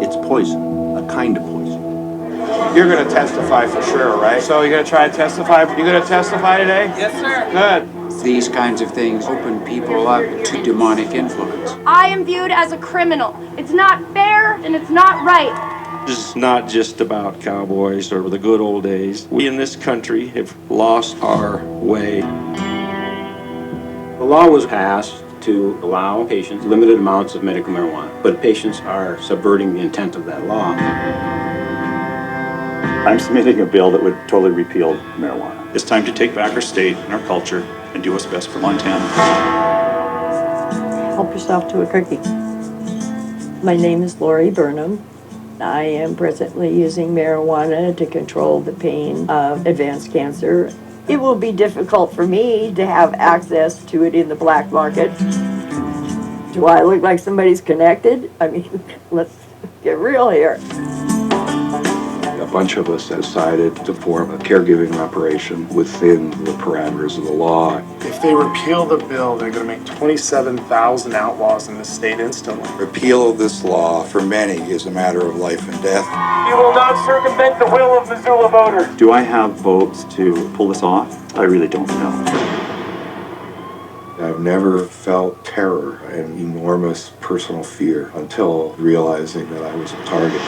It's poison, a kind of poison. You're going to testify for sure, right? So you're going to try to testify? You going to testify today? Yes, sir. Good. These kinds of things open people up to demonic influence. I am viewed as a criminal. It's not fair and it's not right. This is not just about cowboys or the good old days. We in this country have lost our way. The law was passed to allow patients limited amounts of medical marijuana, but patients are subverting the intent of that law. I'm submitting a bill that would totally repeal marijuana. It's time to take back our state and our culture and do what's best for Montana. Help yourself to a cookie. My name is Lori Burnham. I am presently using marijuana to control the pain of advanced cancer. It will be difficult for me to have access to it in the black market. Do I look like somebody's connected? I mean, let's get real here. A bunch of us decided to form a caregiving operation within the parameters of the law. If they repeal the bill, they're going to make 27,000 outlaws in the state instantly. Repeal of this law, for many, is a matter of life and death. You will not circumvent the will of Missoula voters. Do I have votes to pull this off? I really don't know. I've never felt terror and enormous personal fear until realizing that I was a target.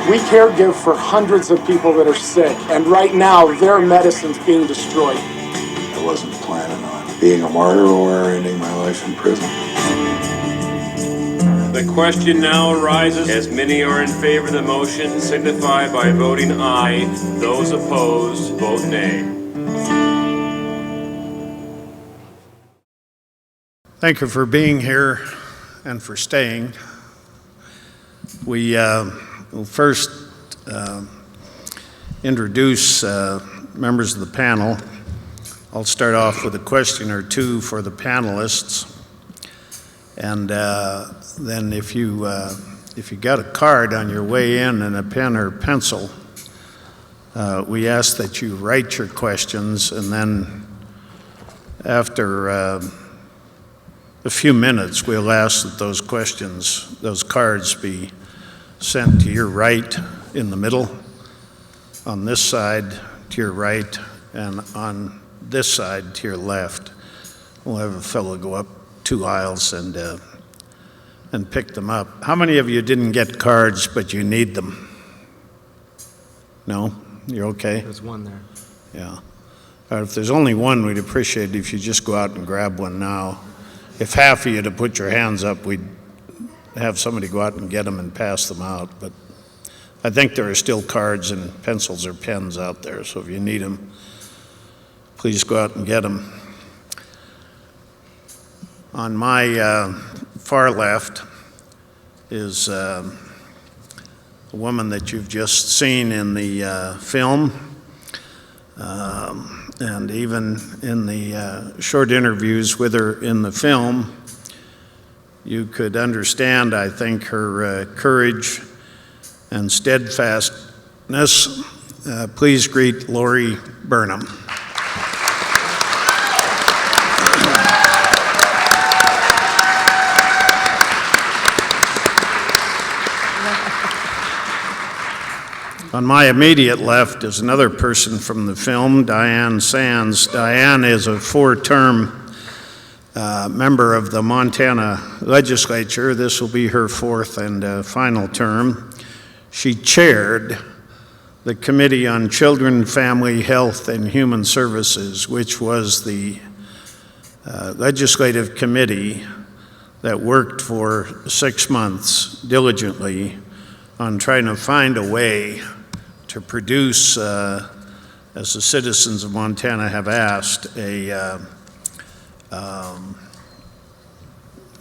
We caregive for hundreds of people that are sick, and right now their medicine's being destroyed. I wasn't planning on being a martyr or ending my life in prison. The question now arises. As many are in favor of the motion, signify by voting aye. Those opposed, vote nay. Thank you for being here and for staying. We will first introduce members of the panel. I'll start off with a question or two for the panelists. And then if you got a card on your way in and a pen or pencil, we ask that you write your questions, and then after a few minutes, we'll ask that those questions, those cards be sent to your right in the middle, on this side to your right, and on this side to your left. We'll have a fellow go up 2 aisles and pick them up. How many of you didn't get cards but you need them? No? You're okay? There's one there. Yeah. If there's only one, we'd appreciate it if you just go out and grab one now. If half of you to put your hands up, we'd have somebody go out and get them and pass them out. But I think there are still cards and pencils or pens out there, so if you need them, please go out and get them. On my far left is a woman that you've just seen in the film, and even in the short interviews with her in the film, you could understand, I think, her courage and steadfastness. Please greet Lori Burnham. On my immediate left is another person from the film, Diane Sands. Diane is a 4-term member of the Montana legislature. This will be her 4th and final term. She chaired the Committee on Children, Family, Health, and Human Services, which was the legislative committee that worked for 6 months diligently on trying to find a way to produce, as the citizens of Montana have asked, a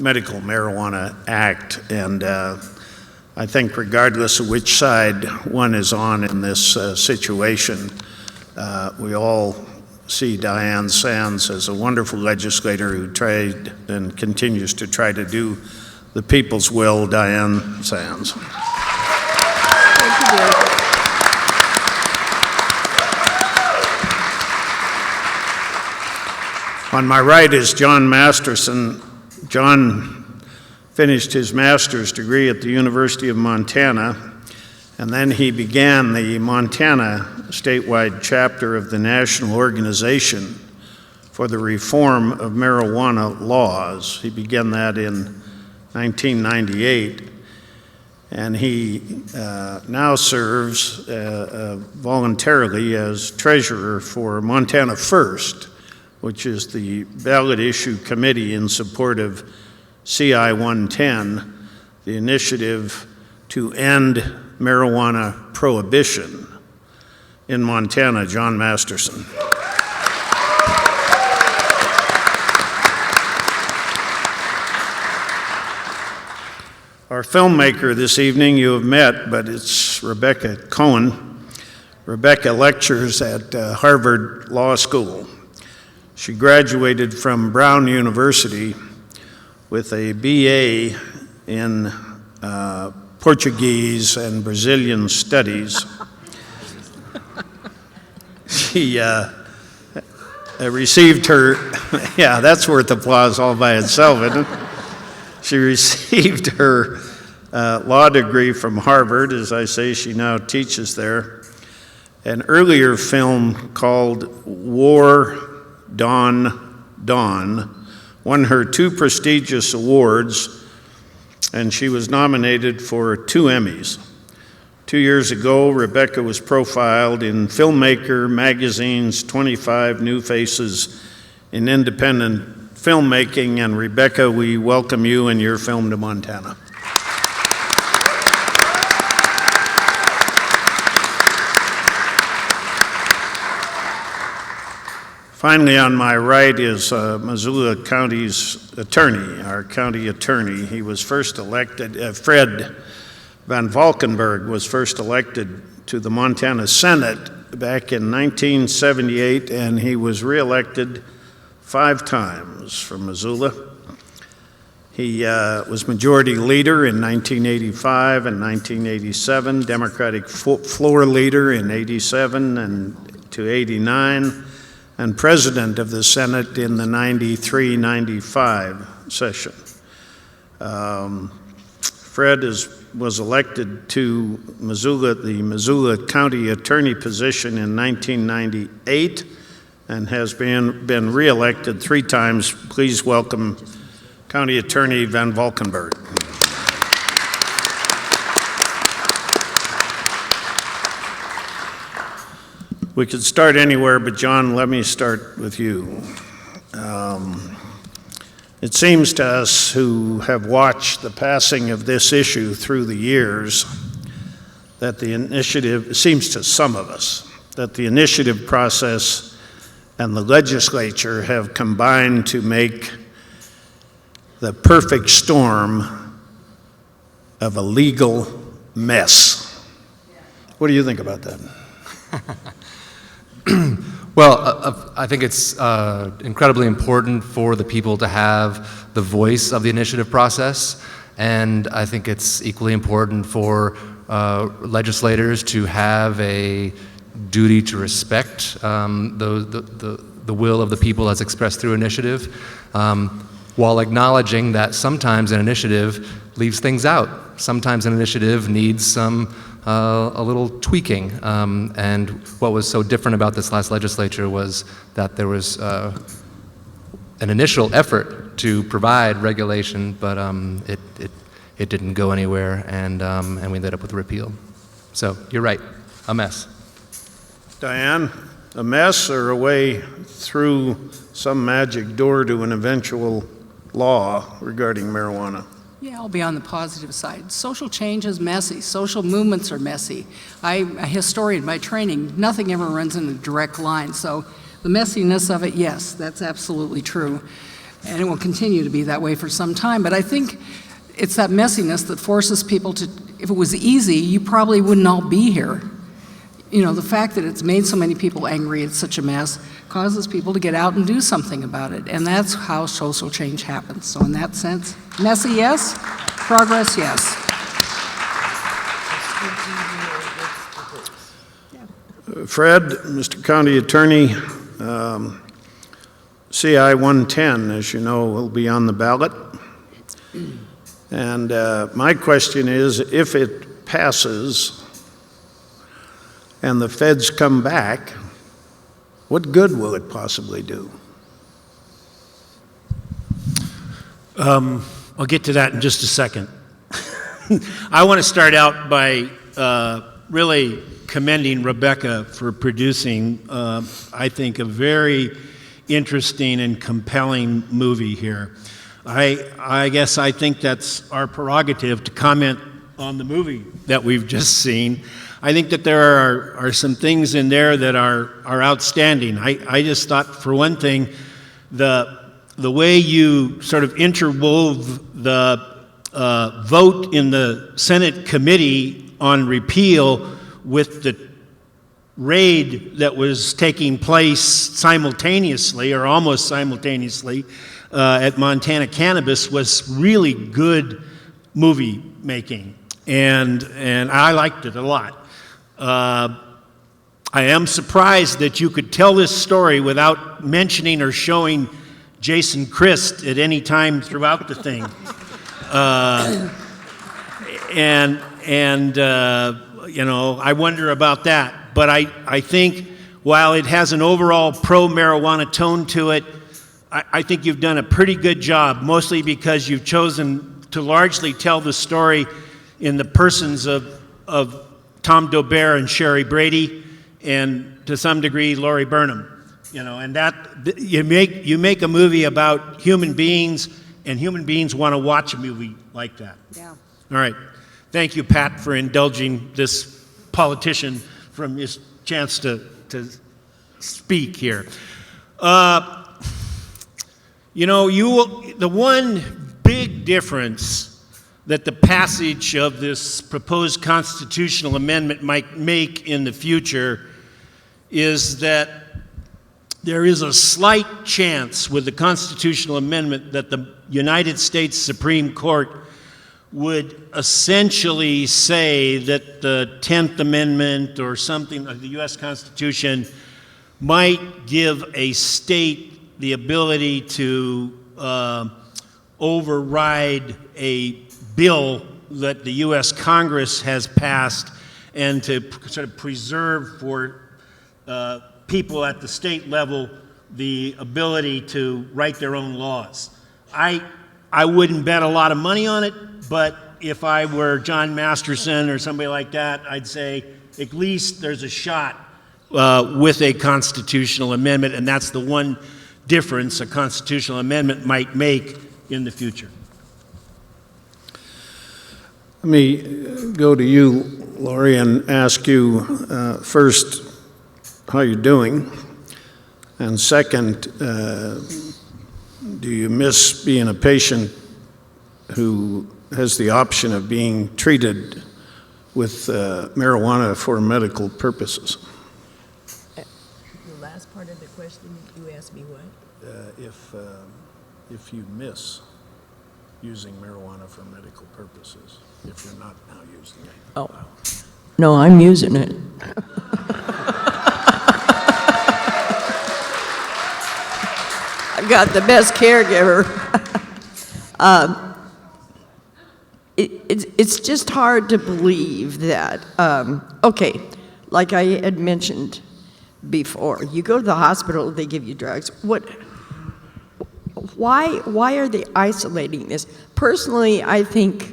medical marijuana act. And I think regardless of which side one is on in this situation, we all see Diane Sands as a wonderful legislator who tried and continues to try to do the people's will. Diane Sands. Thank you, dear. On my right is John Masterson. John finished his master's degree at the University of Montana, and then he began the Montana statewide chapter of the National Organization for the Reform of Marijuana Laws. He began that in 1998, and he now serves voluntarily as treasurer for Montana First, which is the ballot issue committee in support of CI 110, the initiative to end marijuana prohibition in Montana. John Masterson. Our filmmaker this evening you have met, but it's Rebecca Cohen. Rebecca lectures at Harvard Law School. She graduated from Brown University with a BA in Portuguese and Brazilian studies. She received her, yeah, that's worth applause all by itself, isn't it? She received her law degree from Harvard. As I say, she now teaches there. An earlier film called War Dawn Dawn won her 2 prestigious awards, and she was nominated for 2 Emmys. 2 years ago, Rebecca was profiled in Filmmaker Magazine's 25 New Faces in Independent Filmmaking, and Rebecca, we welcome you and your film to Montana. Finally, on my right is Missoula County's attorney, our county attorney. He was first elected, Fred Van Valkenburg was first elected to the Montana Senate back in 1978, and he was reelected 5 times from Missoula. He was majority leader in 1985 and 1987, Democratic floor leader in 87 and to 89, and president of the Senate in the 93-95 session. Fred was elected to the Missoula County Attorney position in 1998 and has been reelected 3 times. Please welcome County Attorney Van Valkenburg. We could start anywhere, but John, let me start with you. It seems to us who have watched the passing of this issue through the years that the initiative, it seems to some of us, that the initiative process and the legislature have combined to make the perfect storm of a legal mess. What do you think about that? Well, I think it's incredibly important for the people to have the voice of the initiative process, and I think it's equally important for legislators to have a duty to respect the will of the people as expressed through initiative, while acknowledging that sometimes an initiative leaves things out. Sometimes an initiative needs some a little tweaking, and what was so different about this last legislature was that there was an initial effort to provide regulation, but it didn't go anywhere, and we ended up with a repeal. So you're right, a mess. Diane, a mess or a way through some magic door to an eventual law regarding marijuana? Yeah, I'll be on the positive side. Social change is messy. Social movements are messy. I'm a historian by training. Nothing ever runs in a direct line. So the messiness of it, yes, that's absolutely true. And it will continue to be that way for some time. But I think it's that messiness that forces people to, if it was easy, you probably wouldn't all be here. You know, the fact that it's made so many people angry, it's such a mess, causes people to get out and do something about it. And that's how social change happens. So in that sense, messy, yes. Progress, yes. Fred, Mr. County Attorney, CI 110, as you know, will be on the ballot. And my question is, if it passes and the feds come back, what good will it possibly do? I'll get to that in just a second. I want to start out by really commending Rebecca for producing, I think, a very interesting and compelling movie here. I guess I think that's our prerogative to comment on the movie that we've just seen. I think that there are some things in there that are outstanding. I just thought, for one thing, the way you sort of interwove the vote in the Senate committee on repeal with the raid that was taking place simultaneously or almost simultaneously at Montana Cannabis was really good movie making, and I liked it a lot. I am surprised that you could tell this story without mentioning or showing Jason Christ at any time throughout the thing. You know, I wonder about that. But I think while it has an overall pro-marijuana tone to it, I think you've done a pretty good job, mostly because you've chosen to largely tell the story in the persons of Tom Dobert and Sherry Brady, and to some degree Laurie Burnham. You know, and that you make a movie about human beings, and human beings want to watch a movie like that. Yeah. All right. Thank you, Pat, for indulging this politician from his chance to speak here. You know, the one big difference that the passage of this proposed constitutional amendment might make in the future is that there is a slight chance with the constitutional amendment that the United States Supreme Court would essentially say that the 10th Amendment or something of the U.S. Constitution might give a state the ability to override a bill that the U.S. Congress has passed and to sort of preserve for people at the state level the ability to write their own laws. I wouldn't bet a lot of money on it, but if I were John Masterson or somebody like that, I'd say at least there's a shot with a constitutional amendment, and that's the one difference a constitutional amendment might make in the future. Let me go to you, Laurie, and ask you first how you're doing, and second, do you miss being a patient who has the option of being treated with marijuana for medical purposes? The last part of the question, you asked me what? If you miss using marijuana for medical purposes, if you're not now using it. Oh, no, I'm using it. I've got the best caregiver. It's just hard to believe that, okay, like I had mentioned before, you go to the hospital, they give you drugs. Why are they isolating this? Personally, I think,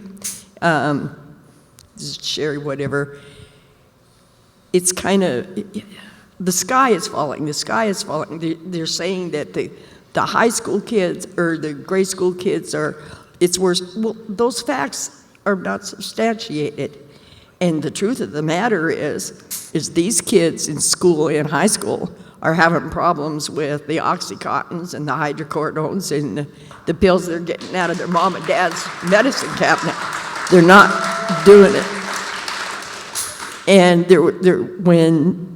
Sherry, whatever, it's kind of, the sky is falling. The sky is falling. They're saying that the high school kids or the grade school kids it's worse. Well, those facts are not substantiated. And the truth of the matter is these kids in school, in high school, are having problems with the Oxycontins and the hydrocortisones and the pills they're getting out of their mom and dad's medicine cabinet. They're not doing it. And when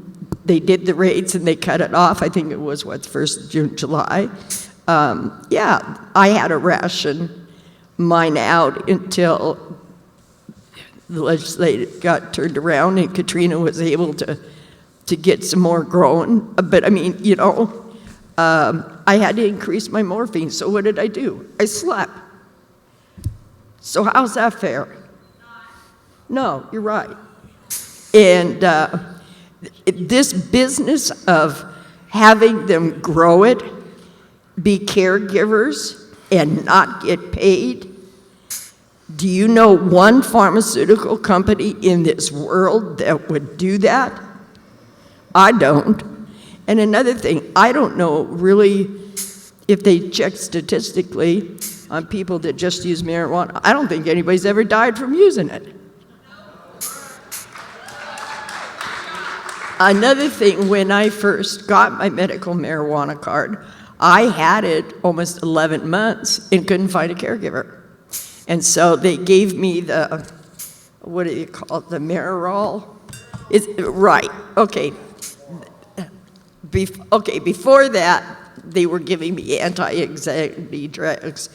they did the raids and they cut it off, I think it was, 1st June, July. Yeah, I had to ration mine out until the legislature got turned around and Katrina was able to get some more growing. But I mean, you know, I had to increase my morphine, so what did I do? I slept. So how's that fair? No, you're right. And this business of having them grow it, be caregivers, and not get paid. Do you know one pharmaceutical company in this world that would do that? I don't. And another thing, I don't know really if they check statistically on people that just use marijuana. I don't think anybody's ever died from using it. Another thing, when I first got my medical marijuana card, I had it almost 11 months and couldn't find a caregiver. And so they gave me the, what do you call it, the Marirol? Right, okay. Before that, they were giving me anti-anxiety drugs.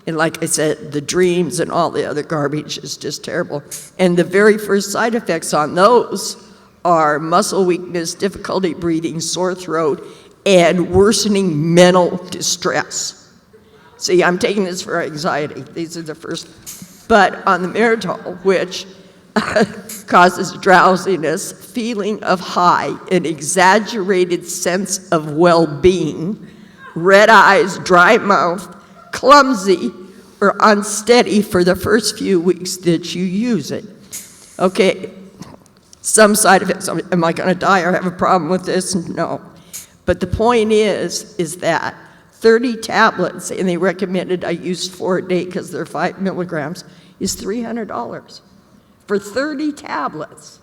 And like I said, the dreams and all the other garbage is just terrible. And the very first side effects on those are muscle weakness, difficulty breathing, sore throat, and worsening mental distress. See, I'm taking this for anxiety. These are the first. But on the Maritol, which causes drowsiness, feeling of high, an exaggerated sense of well-being, red eyes, dry mouth, clumsy, or unsteady for the first few weeks that you use it. Okay, some side effects. Am I going to die or have a problem with this? No. But the point is that 30 tablets, and they recommended I use 4 a day because they're 5 milligrams, is $300 for 30 tablets.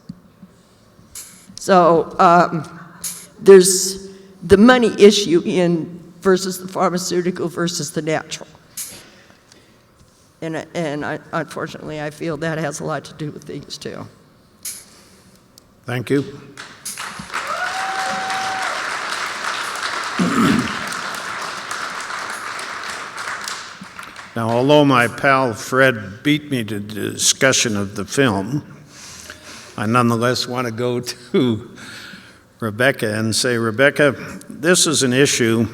So there's the money issue in versus the pharmaceutical versus the natural. And unfortunately, I feel that has a lot to do with things too. Thank you. Now, although my pal Fred beat me to the discussion of the film, I nonetheless want to go to Rebecca and say, Rebecca, this is an issue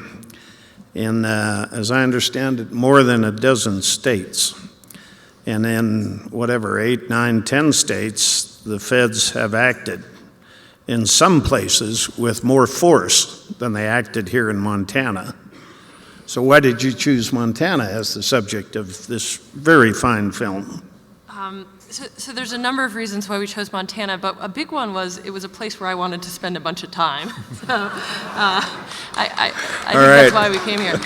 in, as I understand it, more than a dozen states. And in whatever, 8, 9, 10 states, the feds have acted in some places with more force than they acted here in Montana. So why did you choose Montana as the subject of this very fine film? So there's a number of reasons why we chose Montana, but a big one was it was a place where I wanted to spend a bunch of time. So I think that's why we came here.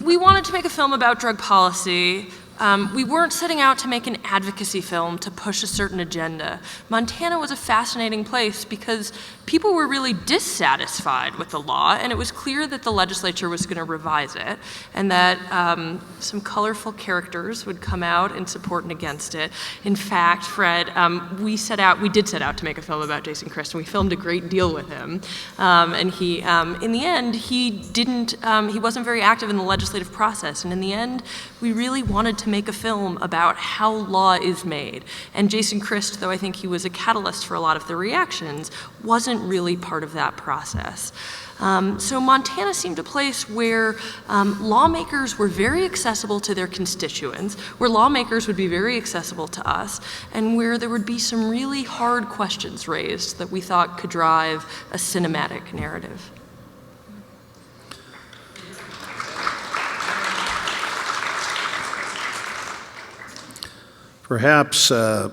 We wanted to make a film about drug policy. We weren't setting out to make an advocacy film to push a certain agenda. Montana was a fascinating place because people were really dissatisfied with the law, and it was clear that the legislature was going to revise it, and that some colorful characters would come out in support and against it. In fact, Fred, we did set out to make a film about Jason Christ, and we filmed a great deal with him. And he, in the end, he wasn't very active in the legislative process, and in the end, we really wanted to make a film about how law is made. And Jason Christ, though I think he was a catalyst for a lot of the reactions, wasn't really part of that process. So Montana seemed a place where lawmakers were very accessible to their constituents, where lawmakers would be very accessible to us, and where there would be some really hard questions raised that we thought could drive a cinematic narrative. Perhaps I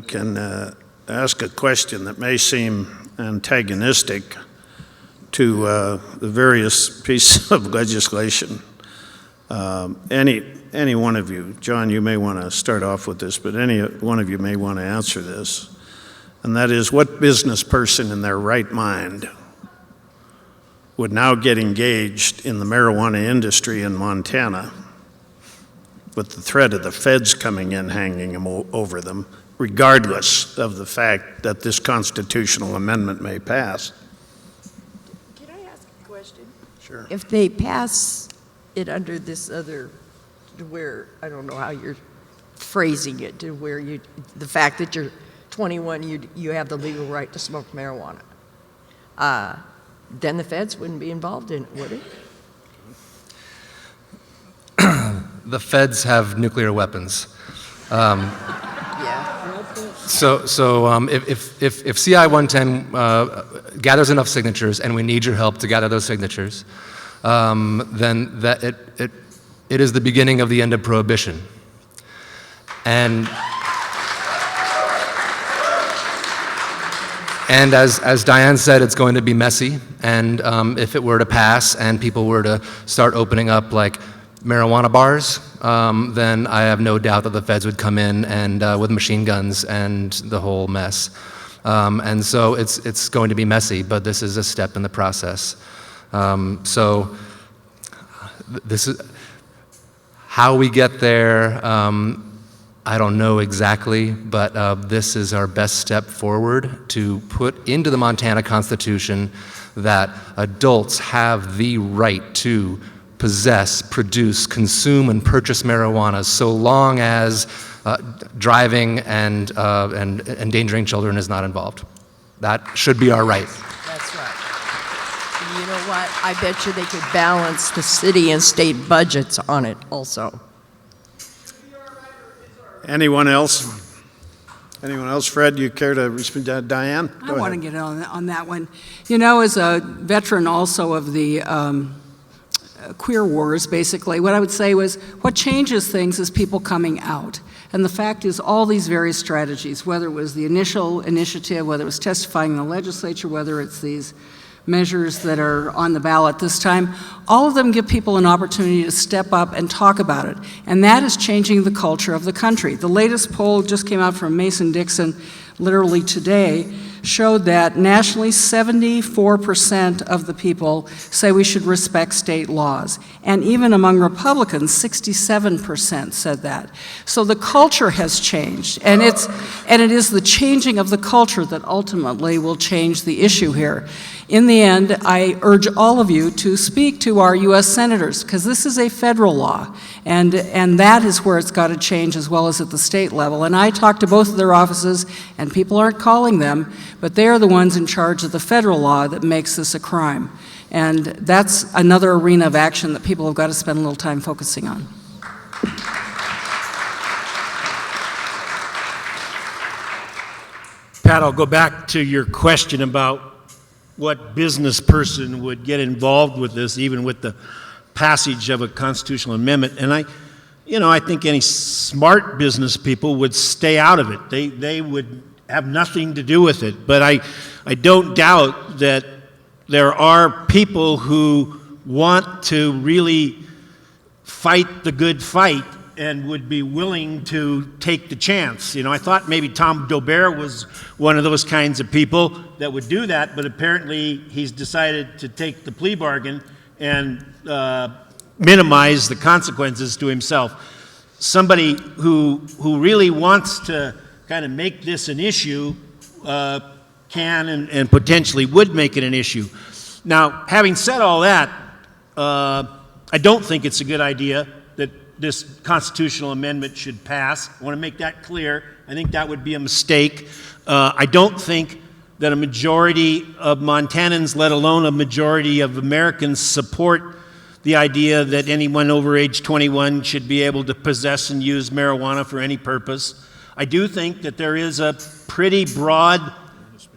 can ask a question that may seem antagonistic to the various pieces of legislation. Any one of you, John, you may want to start off with this, but any one of you may want to answer this. And that is, what business person in their right mind would now get engaged in the marijuana industry in Montana with the threat of the feds coming in, hanging them over them, regardless of the fact that this constitutional amendment may pass? Can I ask a question? Sure. If they pass it under this other, where, I don't know how you're phrasing it, to where the fact that you're 21, you have the legal right to smoke marijuana, then the feds wouldn't be involved in it, would it? the feds have nuclear weapons. So if CI 110 gathers enough signatures, and we need your help to gather those signatures, then it is the beginning of the end of prohibition. And as Diane said, it's going to be messy. And if it were to pass and people were to start opening up like marijuana bars, then I have no doubt that the feds would come in and with machine guns and the whole mess. And so it's going to be messy, but this is a step in the process. So this is how we get there. I don't know exactly, but this is our best step forward to put into the Montana Constitution that adults have the right to possess, produce, consume, and purchase marijuana so long as driving and endangering children is not involved. That should be our right. That's right. And you know what? I bet you they could balance the city and state budgets on it also. Anyone else? Anyone else? Fred, you care to respond to Diane? I want to get on that one. You know, as a veteran also of the queer wars, basically, what I would say was what changes things is people coming out. And the fact is all these various strategies, whether it was the initial initiative, whether it was testifying in the legislature, whether it's these measures that are on the ballot this time, all of them give people an opportunity to step up and talk about it. And that is changing the culture of the country. The latest poll just came out from Mason-Dixon literally today, showed that nationally 74% of the people say we should respect state laws. And even among Republicans, 67% said that. So the culture has changed, and it is the changing of the culture that ultimately will change the issue here. In the end, I urge all of you to speak to our U.S. senators, because this is a federal law, and that is where it's got to change as well as at the state level. And I talked to both of their offices, and people aren't calling them, but they are the ones in charge of the federal law that makes this a crime. And that's another arena of action that people have got to spend a little time focusing on. Pat, I'll go back to your question about what business person would get involved with this, even with the passage of a constitutional amendment. And I think any smart business people would stay out of it. They would have nothing to do with it. But I don't doubt that there are people who want to really fight the good fight and would be willing to take the chance. I thought maybe Tom Dobert was one of those kinds of people that would do that, but apparently he's decided to take the plea bargain and minimize the consequences to himself. Somebody who really wants to kind of make this an issue can and potentially would make it an issue. Now, having said all that, I don't think it's a good idea that this constitutional amendment should pass. I want to make that clear. I think that would be a mistake. I don't think that a majority of Montanans, let alone a majority of Americans, support the idea that anyone over age 21 should be able to possess and use marijuana for any purpose. I do think that there is a pretty broad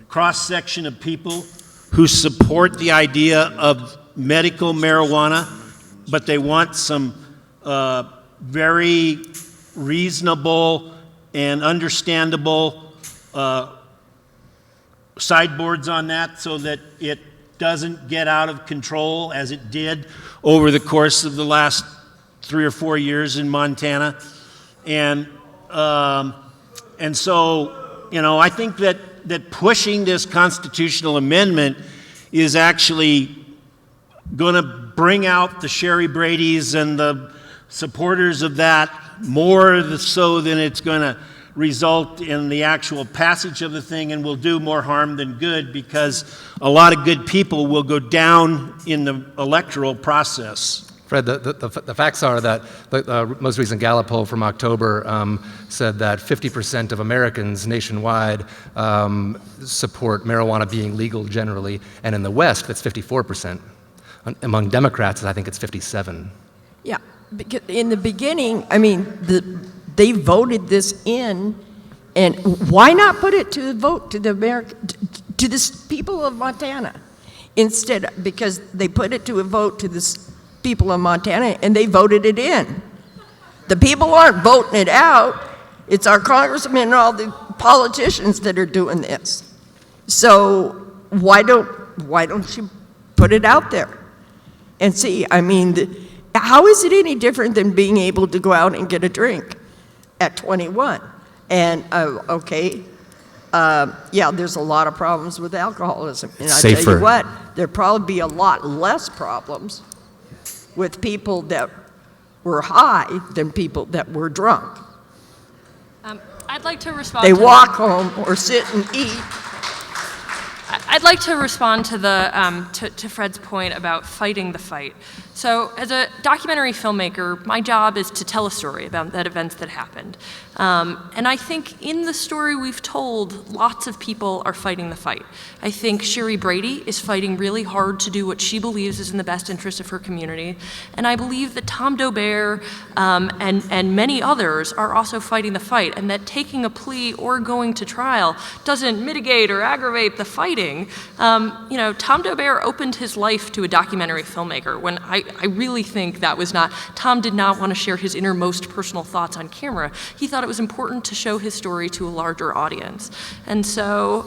cross-section of people who support the idea of medical marijuana, but they want some very reasonable and understandable sideboards on that so that it doesn't get out of control as it did over the course of the last 3 or 4 years in Montana. And so, I think that pushing this constitutional amendment is actually going to bring out the Sherry Brady's and the supporters of that more so than it's going to result in the actual passage of the thing, and will do more harm than good, because a lot of good people will go down in the electoral process. Fred, the facts are that the most recent Gallup poll from October said that 50% of Americans nationwide support marijuana being legal generally, and in the West, that's 54%. Among Democrats, I think it's 57%. Yeah, in the beginning, I mean, they voted this in, and why not put it to the vote to the people of Montana instead? Because they put it to a vote to the people of Montana, and they voted it in. The people aren't voting it out. It's our congressmen and all the politicians that are doing this. So why don't you put it out there and see? I mean, how is it any different than being able to go out and get a drink at 21? And yeah, there's a lot of problems with alcoholism. And I tell you what, there'd probably be a lot less problems with people that were high than people that were drunk. I'd like to respond. They walk home or sit and eat. I'd like to respond to to Fred's point about fighting the fight. So, as a documentary filmmaker, my job is to tell a story about that events that happened. And I think in the story we've told, lots of people are fighting the fight. I think Sherry Brady is fighting really hard to do what she believes is in the best interest of her community. And I believe that Tom Daubert and many others are also fighting the fight, and that taking a plea or going to trial doesn't mitigate or aggravate the fighting. You know, Tom Daubert opened his life to a documentary filmmaker when I really think that was not, Tom did not want to share his innermost personal thoughts on camera. He thought it was important to show his story to a larger audience. And so,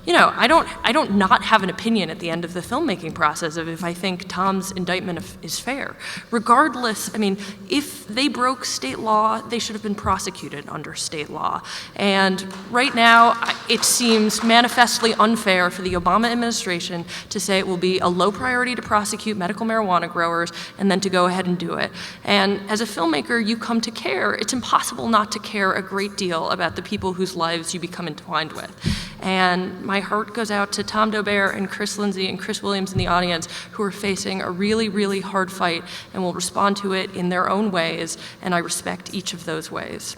you know, I don't not have an opinion at the end of the filmmaking process of if I think Tom's indictment is fair. Regardless, I mean, if they broke state law, they should have been prosecuted under state law. And right now, it seems manifestly unfair for the Obama administration to say it will be a low priority to prosecute medical marijuana growers and then to go ahead and do it. And as a filmmaker, you come to care. It's impossible not to care a great deal about the people whose lives you become entwined with. And my heart goes out to Tom Daubert and Chris Lindsay and Chris Williams in the audience who are facing a really, really hard fight and will respond to it in their own ways, and I respect each of those ways.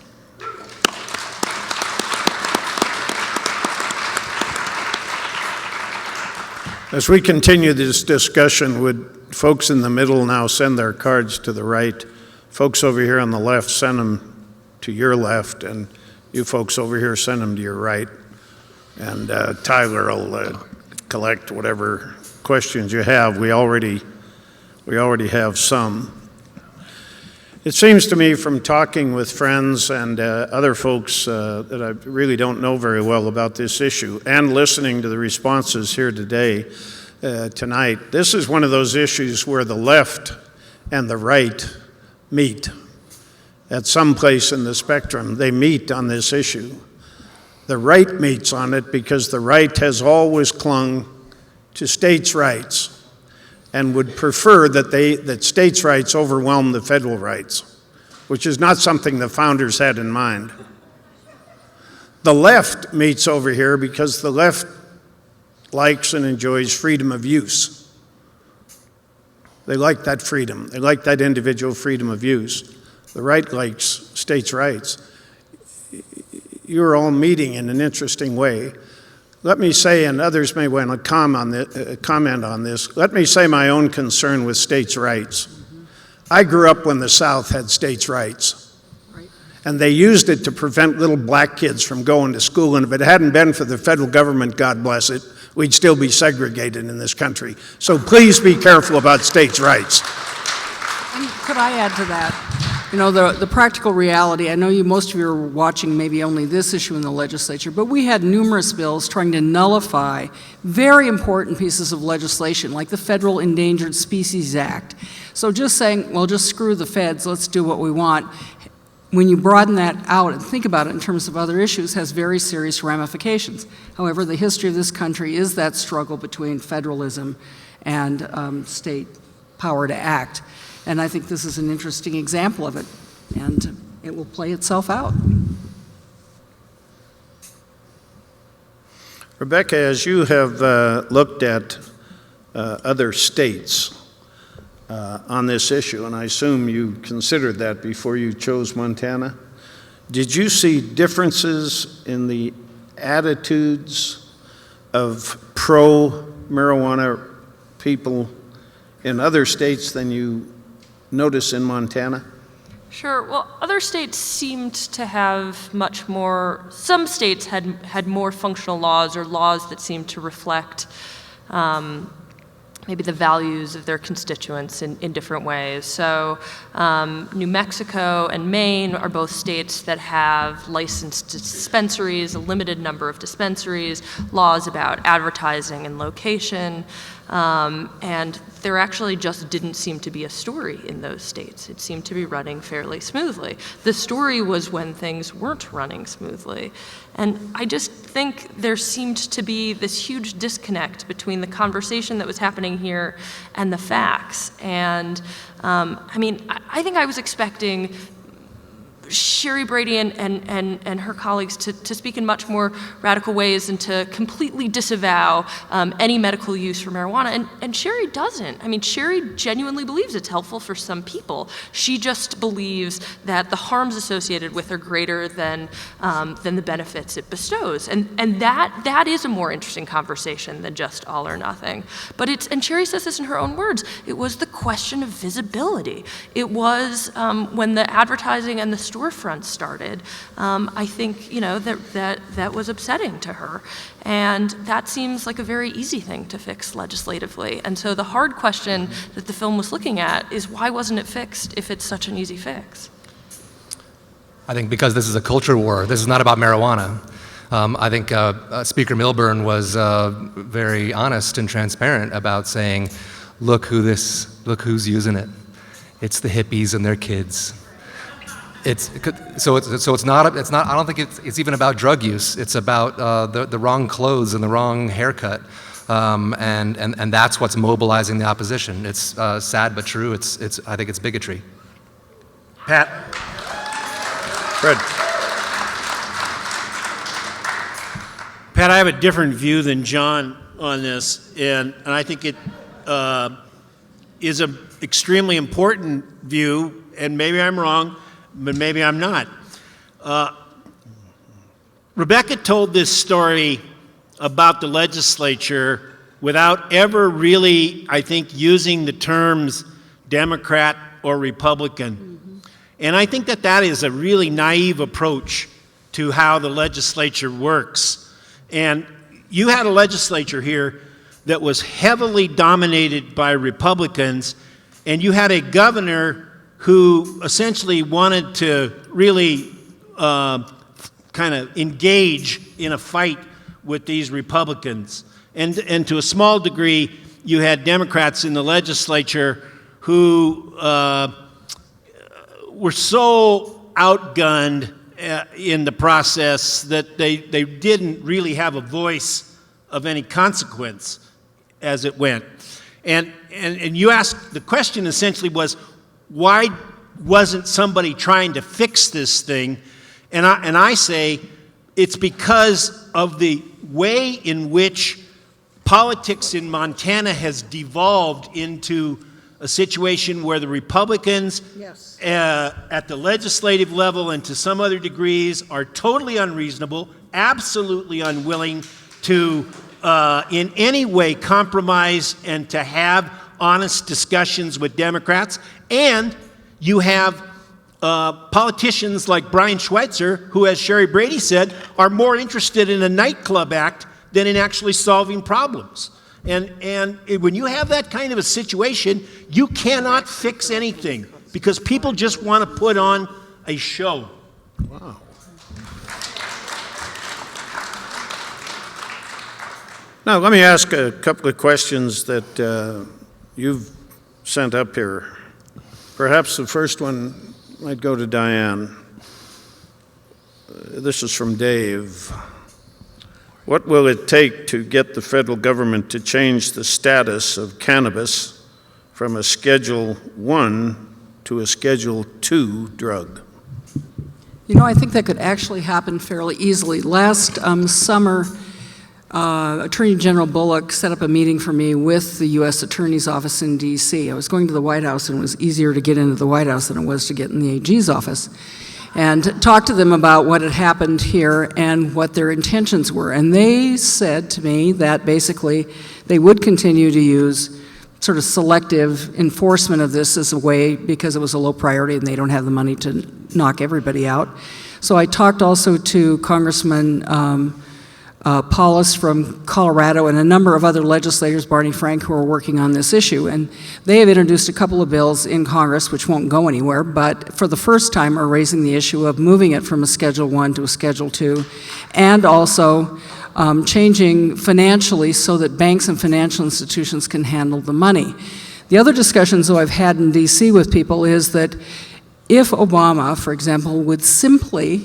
As we continue this discussion, would folks in the middle now send their cards to the right? Folks over here on the left, send them to your left, and you folks over here, send them to your right. And Tyler will collect whatever questions you have. We already have some. It seems to me from talking with friends and other folks that I really don't know very well about this issue and listening to the responses here today, tonight, this is one of those issues where the left and the right meet. At some place in the spectrum, they meet on this issue. The right meets on it because the right has always clung to states' rights and would prefer that states' rights overwhelm the federal rights, which is not something the founders had in mind. The left meets over here because the left likes and enjoys freedom of use. They like that freedom. They like that individual freedom of use. The right likes states' rights. You're all meeting in an interesting way. Let me say, and others may want to comment on this, let me say my own concern with states' rights. I grew up when the South had states' rights. And they used it to prevent little black kids from going to school. And if it hadn't been for the federal government, God bless it, we'd still be segregated in this country. So please be careful about states' rights. And could I add to that? You know, the practical reality, I know most of you are watching maybe only this issue in the legislature, but we had numerous bills trying to nullify very important pieces of legislation, like the Federal Endangered Species Act. So just saying, well, just screw the feds, let's do what we want, when you broaden that out and think about it in terms of other issues, has very serious ramifications. However, the history of this country is that struggle between federalism and state power to act. And I think this is an interesting example of it, and it will play itself out. Rebecca, as you have looked at other states on this issue, and I assume you considered that before you chose Montana, did you see differences in the attitudes of pro-marijuana people in other states than you notice in Montana? Sure. Well, other states seemed to have much more, some states had more functional laws or laws that seemed to reflect maybe the values of their constituents in different ways. So New Mexico and Maine are both states that have licensed dispensaries, a limited number of dispensaries, laws about advertising and location. And there actually just didn't seem to be a story in those states. It seemed to be running fairly smoothly. The story was when things weren't running smoothly. And I just think there seemed to be this huge disconnect between the conversation that was happening here and the facts. And I mean, I think I was expecting Sherry Brady and her colleagues to speak in much more radical ways and to completely disavow any medical use for marijuana. And Sherry doesn't. I mean, Sherry genuinely believes it's helpful for some people. She just believes that the harms associated with are greater than the benefits it bestows. And that is a more interesting conversation than just all or nothing. But and Sherry says this in her own words, it was the question of visibility. It was when the advertising and the storefront started, I think, you know, that was upsetting to her. And that seems like a very easy thing to fix legislatively. And so the hard question that the film was looking at is, why wasn't it fixed if it's such an easy fix? I think because this is a culture war. This is not about marijuana. I think Speaker Milburn was very honest and transparent about saying, look who's using it. It's the hippies and their kids. It's not. I don't think it's even about drug use. It's about the wrong clothes and the wrong haircut, and that's what's mobilizing the opposition. It's sad but true. I think it's bigotry. Pat. Fred. Pat, I have a different view than John on this, and I think it is an extremely important view, and maybe I'm wrong, but maybe I'm not. Rebecca told this story about the legislature without ever really, I think, using the terms Democrat or Republican. Mm-hmm. And I think that is a really naive approach to how the legislature works. And you had a legislature here that was heavily dominated by Republicans, and you had a governor who essentially wanted to really kind of engage in a fight with these Republicans. And to a small degree, you had Democrats in the legislature who were so outgunned in the process that they didn't really have a voice of any consequence as it went. And you asked, the question essentially was, why wasn't somebody trying to fix this thing? And I say it's because of the way in which politics in Montana has devolved into a situation where the Republicans at the legislative level and to some other degrees are totally unreasonable, absolutely unwilling to in any way compromise and to have honest discussions with Democrats. And you have politicians like Brian Schweitzer, who, as Sherry Brady said, are more interested in a nightclub act than in actually solving problems. And when you have that kind of a situation, you cannot fix anything because people just want to put on a show. Wow. Now, let me ask a couple of questions that you've sent up here. Perhaps the first one might go to Diane. This is from Dave. What will it take to get the federal government to change the status of cannabis from a Schedule I to a Schedule II drug? You know, I think that could actually happen fairly easily. Last summer, Attorney General Bullock set up a meeting for me with the U.S. Attorney's Office in D.C. I was going to the White House, and it was easier to get into the White House than it was to get in the AG's office, and talk to them about what had happened here and what their intentions were. And they said to me that basically they would continue to use sort of selective enforcement of this as a way, because it was a low priority and they don't have the money to knock everybody out. So I talked also to Congressman Paulus from Colorado and a number of other legislators, Barney Frank, who are working on this issue. And they have introduced a couple of bills in Congress which won't go anywhere, but for the first time are raising the issue of moving it from a Schedule I to a Schedule II, and also changing financially so that banks and financial institutions can handle the money. The other discussions, though, I've had in D.C. with people is that if Obama, for example, would simply,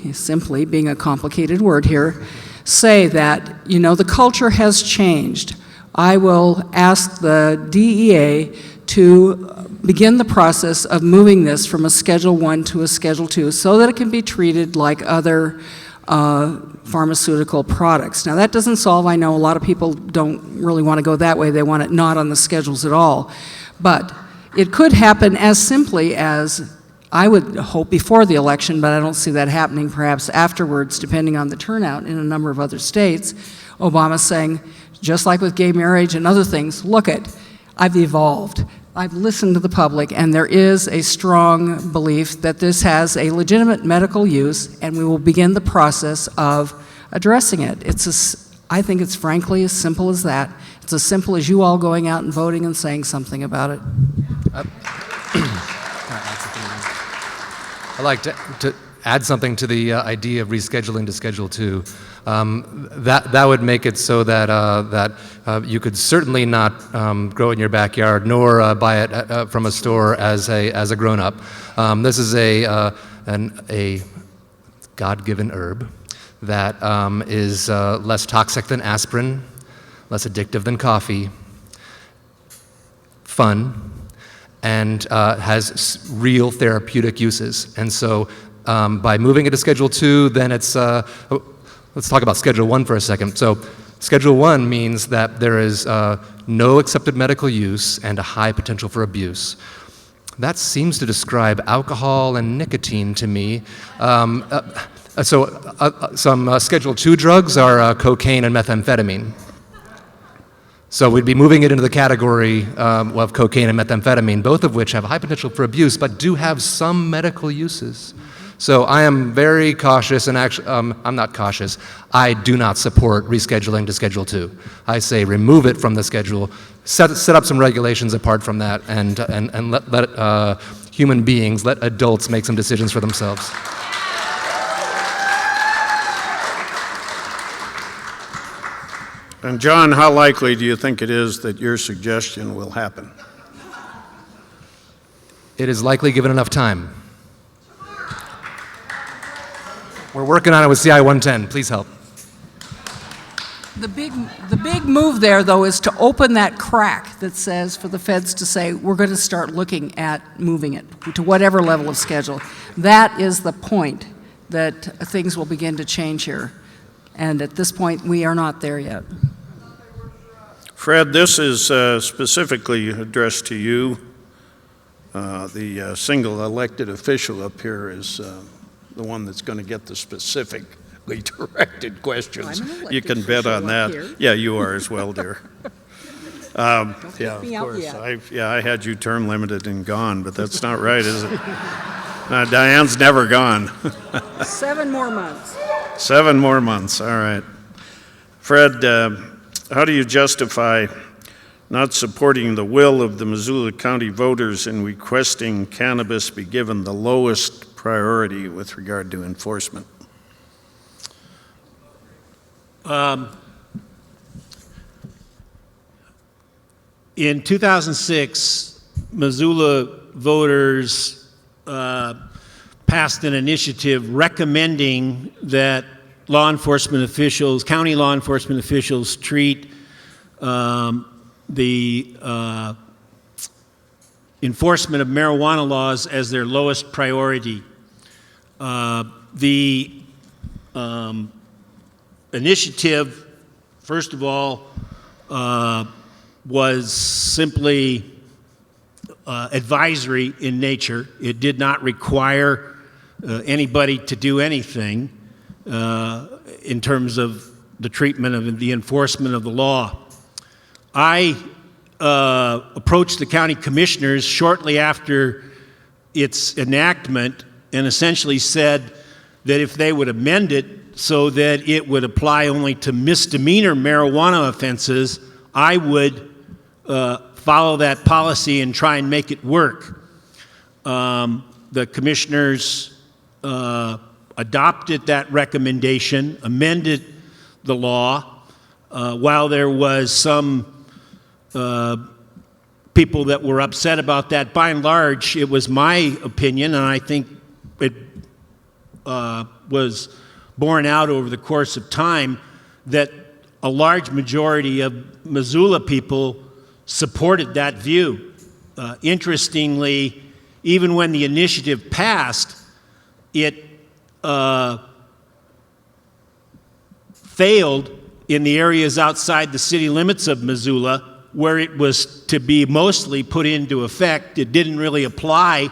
being a complicated word here, say that, you know, the culture has changed, I will ask the DEA to begin the process of moving this from a Schedule I to a Schedule II so that it can be treated like other pharmaceutical products. Now that doesn't solve, I know a lot of people don't really want to go that way, they want it not on the schedules at all, but it could happen as simply as, I would hope before the election, but I don't see that happening, perhaps afterwards, depending on the turnout in a number of other states, Obama saying, just like with gay marriage and other things, look it, I've evolved. I've listened to the public, and there is a strong belief that this has a legitimate medical use, and we will begin the process of addressing it. I think it's frankly as simple as that. It's as simple as you all going out and voting and saying something about it. I'd like to add something to the idea of rescheduling to Schedule II. That would make it so that you could certainly not grow it in your backyard, nor buy it from a store as a grown-up. This is a God-given herb that is less toxic than aspirin, less addictive than coffee, fun, and has real therapeutic uses. And so by moving it to Schedule II, then it's, let's talk about Schedule I for a second. So Schedule I means that there is no accepted medical use and a high potential for abuse. That seems to describe alcohol and nicotine to me. Some Schedule II drugs are cocaine and methamphetamine. So we'd be moving it into the category of cocaine and methamphetamine, both of which have high potential for abuse, but do have some medical uses. So I am very cautious, and actually, I'm not cautious. I do not support rescheduling to Schedule II. I say remove it from the schedule, set up some regulations apart from that, and let human beings, let adults make some decisions for themselves. And John, how likely do you think it is that your suggestion will happen? It is likely given enough time. We're working on it with CI 110. Please help. The big move there, though, is to open that crack that says for the feds to say, we're going to start looking at moving it to whatever level of schedule. That is the point that things will begin to change here. And at this point, we are not there yet. Fred, this is specifically addressed to you. The single elected official up here is the one that's going to get the specifically directed questions. You can bet on that. Yeah, you are as well, dear. Yeah, of course. I had you term limited and gone, but that's not right, is it? Diane's never gone. 7 more months. 7 more months, all right. Fred, how do you justify not supporting the will of the Missoula County voters in requesting cannabis be given the lowest priority with regard to enforcement? In 2006, Missoula voters passed an initiative recommending that law enforcement officials, county law enforcement officials, treat the enforcement of marijuana laws as their lowest priority. The initiative, first of all, was simply advisory in nature. It did not require anybody to do anything in terms of the treatment of the enforcement of the law. I approached the county commissioners shortly after its enactment and essentially said that if they would amend it so that it would apply only to misdemeanor marijuana offenses, I would follow that policy and try and make it work. The commissioners adopted that recommendation, amended the law. While there was some people that were upset about that, by and large, it was my opinion, and I think it was borne out over the course of time, that a large majority of Missoula people supported that view. Interestingly, even when the initiative passed, it failed in the areas outside the city limits of Missoula, where it was to be mostly put into effect. It didn't really apply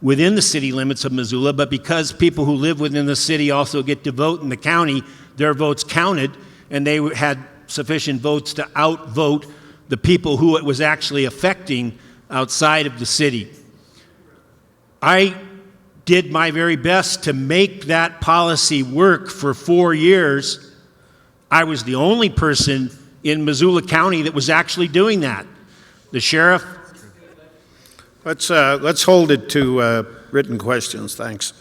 within the city limits of Missoula, but because people who live within the city also get to vote in the county, their votes counted, and they had sufficient votes to outvote the people who it was actually affecting outside of the city. I did my very best to make that policy work for 4 years. I was the only person in Missoula County that was actually doing that. The sheriff. Let's hold it to written questions, thanks.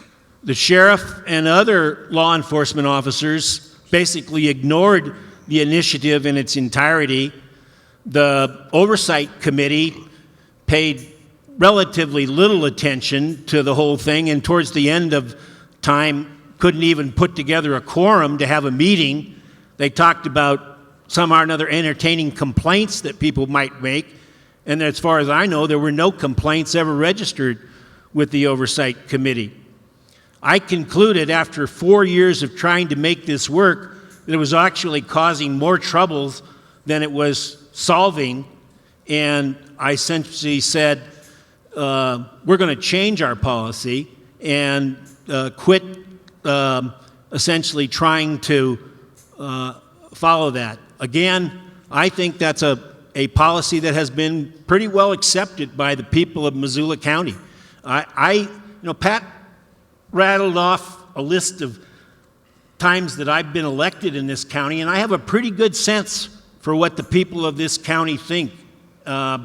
The sheriff and other law enforcement officers basically ignored the initiative in its entirety. The Oversight Committee paid relatively little attention to the whole thing, and towards the end of time couldn't even put together a quorum to have a meeting. They talked about somehow or another entertaining complaints that people might make, and as far as I know, there were no complaints ever registered with the Oversight Committee. I concluded after 4 years of trying to make this work that it was actually causing more troubles than it was solving, and I essentially said, we're going to change our policy and quit essentially trying to follow that. Again, I think that's a policy that has been pretty well accepted by the people of Missoula County. Pat rattled off a list of times that I've been elected in this county, and I have a pretty good sense for what the people of this county think,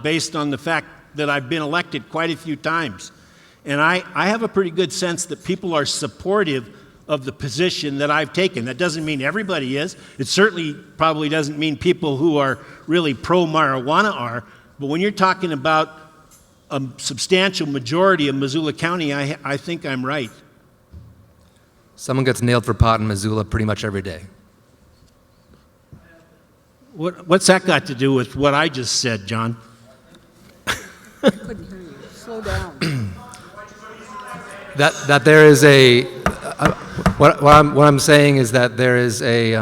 based on the fact that I've been elected quite a few times. And I have a pretty good sense that people are supportive of the position that I've taken. That doesn't mean everybody is. It certainly probably doesn't mean people who are really pro-marijuana are. But when you're talking about a substantial majority of Missoula County, I think I'm right. Someone gets nailed for pot in Missoula pretty much every day. What's that got to do with what I just said, John? Couldn't hear you. Slow down. That there is a what I'm saying is that there is a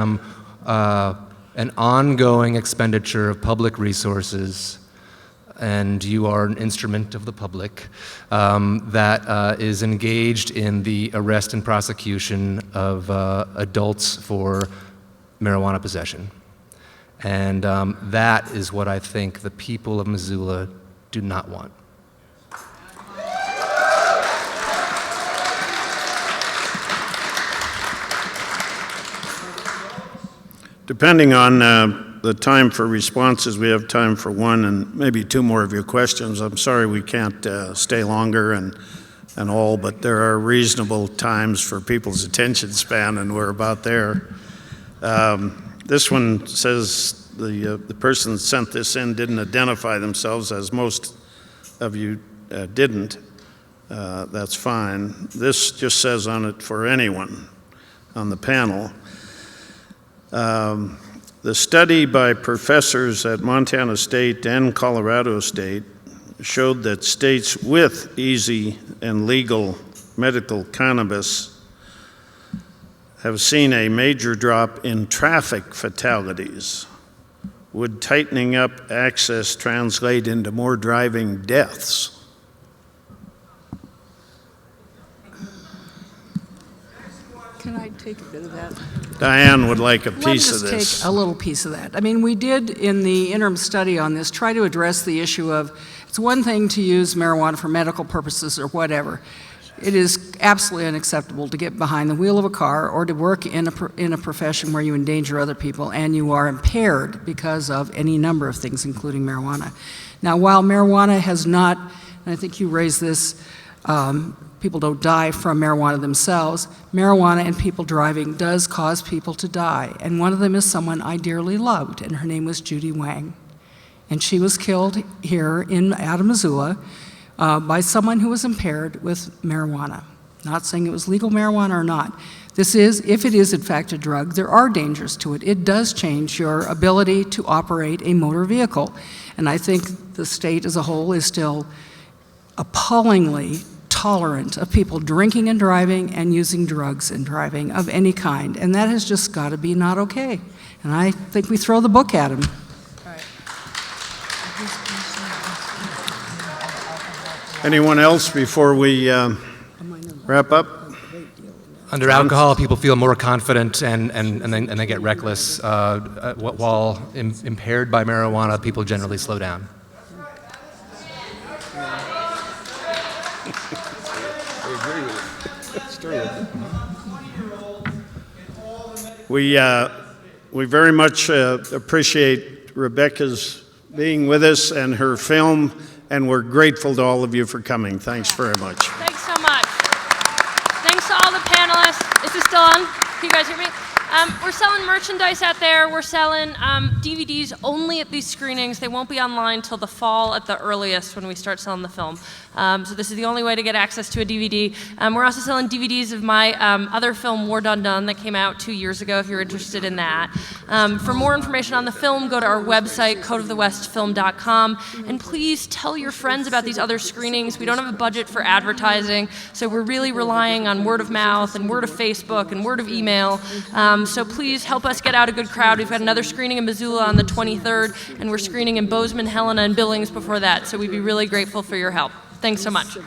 an ongoing expenditure of public resources, and you are an instrument of the public that is engaged in the arrest and prosecution of adults for marijuana possession. And that is what I think the people of Missoula do not want. Depending on the time for responses, we have time for one and maybe two more of your questions. I'm sorry we can't stay longer and all, but there are reasonable times for people's attention span, and we're about there. This one says the person that sent this in didn't identify themselves, as most of you didn't. That's fine. This just says on it, for anyone on the panel. The study by professors at Montana State and Colorado State showed that states with easy and legal medical cannabis have seen a major drop in traffic fatalities. Would tightening up access translate into more driving deaths? can I take a bit of that? Diane would like a Let me piece of just this. take a little piece of that. I mean, we did, in the interim study on this, try to address the issue of, it's one thing to use marijuana for medical purposes or whatever. It is absolutely unacceptable to get behind the wheel of a car or to work in a profession where you endanger other people and you are impaired because of any number of things, including marijuana. Now, while marijuana has not, and I think you raised this, people don't die from marijuana themselves, marijuana and people driving does cause people to die. And one of them is someone I dearly loved, and her name was Judy Wang. And she was killed here out of Missoula by someone who was impaired with marijuana. Not saying it was legal marijuana or not. This is, if it is in fact a drug, there are dangers to it. It does change your ability to operate a motor vehicle. And I think the state as a whole is still appallingly tolerant of people drinking and driving and using drugs and driving of any kind. And that has just got to be not okay. And I think we throw the book at them. Anyone else before we wrap up? Under alcohol, people feel more confident and they get reckless. While impaired by marijuana, people generally slow down. We very much appreciate Rebecca's being with us and her film, and we're grateful to all of you for coming. Thanks very much. Thanks so much. Thanks to all the panelists. Is this still on? Can you guys hear me? We're selling merchandise out there. We're selling DVDs only at these screenings. They won't be online till the fall at the earliest when we start selling the film. So this is the only way to get access to a DVD. We're also selling DVDs of my other film, War Done Done, that came out 2 years ago, if you're interested in that. For more information on the film, go to our website, codeofthewestfilm.com, and please tell your friends about these other screenings. We don't have a budget for advertising, so we're really relying on word of mouth and word of Facebook and word of email. So please help us get out a good crowd. We've got another screening in Missoula on the 23rd, and we're screening in Bozeman, Helena, and Billings before that, so we'd be really grateful for your help. Thanks so much.